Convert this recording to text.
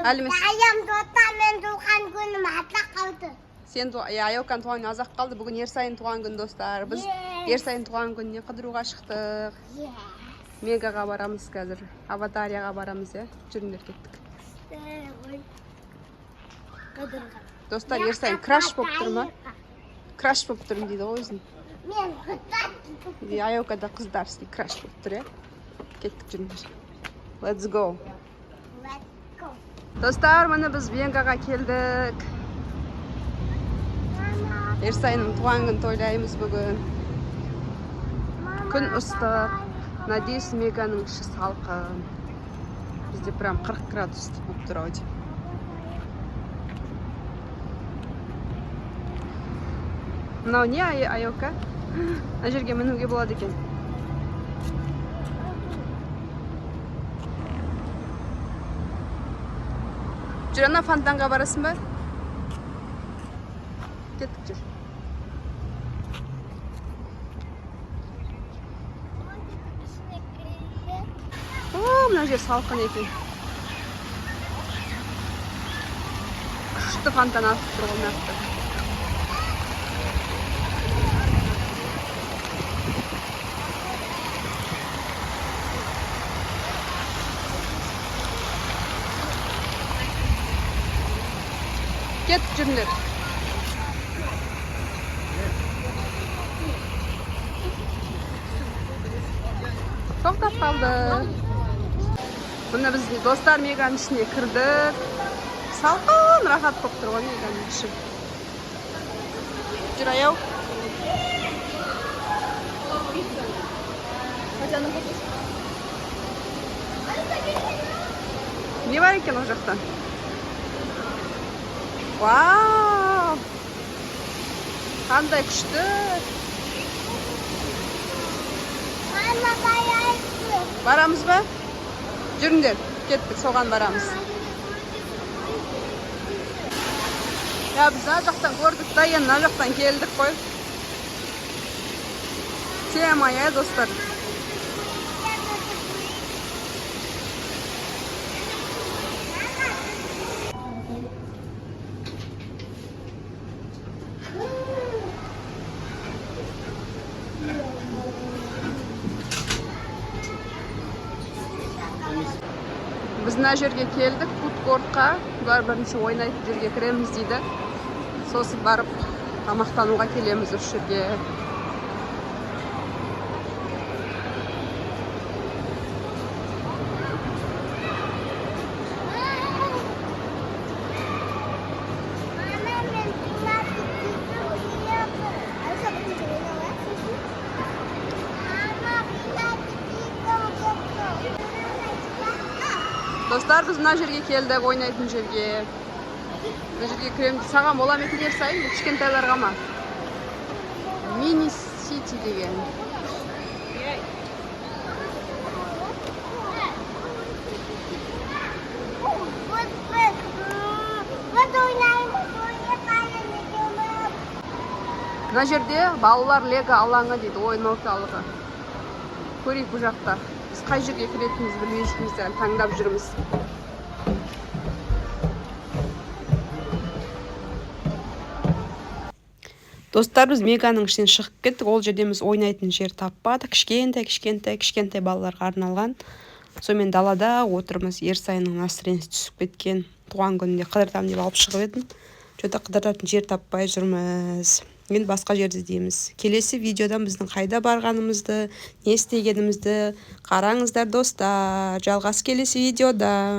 Әлімес. Ayam dostlar men туған күнім ата қалды. Сен Айоканың туған күні азақ қалды. Бүгін Ерсайын туған күн достар. Біз Ерсайын туған күніне қыдыруға шықтық. Мегаға барамыз қазір. Аватарияға барамыз, жүріңдер кеттік. Достар, Ерсайын краш болып тұр ма? Краш болып тұрмын дейді ғой өзін. Мен қыздар. Айокада қыздар істей краш болып тұр, кеттік жүріңдер. Let's go. Достар, міне біз Венгаға келдік. Ерсайының туған күн тойлаймыз бүгін. Күн ыстық. Надеюсь, Меганың іші салқын. Бізде прям 40 градустық болып тұр ауды. Мынау не Айока? Ана жерге мінуге болады екен. Жүр, ана фонтанға барасың ба? Кеттік жүр. Мына жер салқын екен. Күшті фонтан атып тұр ғой нақты. Кеттік жүріңдер. Тоқтап қалды. Бұны біз достар Меганың ішіне кірдік. Салқын, рахат болып тұр ғой Меганың іші. Жүр, аяу. Не бар екен ол жақтан? Вау! Қандай күшті. Барамыз ба? Жүріңдер, кеттік, соған барамыз. Біз ана жақтан көрдік та, енді ана жақтан келдік қой. Тема, достар. Біз мына жерге келдік, фудкортқа. Бұлар бірінші ойнайтын жерге кіреміз дейді. Сосын барып тамақтануға келеміз осы жерге. Достар, біз мына жерге келдік, ойнайтын жерге. Мына жерге кіреміз. Саған бола ма екен Ерсайын? Кішкентайларға ма? Мини Сити деген. Мына жерде балалар лего алаңы дейді, ойын орталығы. Көрейік бұл жақта. Біз қай жерге кіретінімізді білмей жүрміз, таңдап жүрміз. Достар, біз Меганың ішінен шығып кеттік. Ол жерде біз ойнайтын жер таппадық. Кішкентай балаларға арналған. Сонымен далада отырмыз. Ерсайының настроениясы түсіп кеткен. Туған күнінде қыдыртам деп алып шығып едім. Жота қыдыртатын жер таппай жүрміз. Енді басқа жерді іздейміз. Келесі видеодан біздің қайда барғанымызды, не істегенімізді қараңыздар достар. Жалғасы келесі видеода.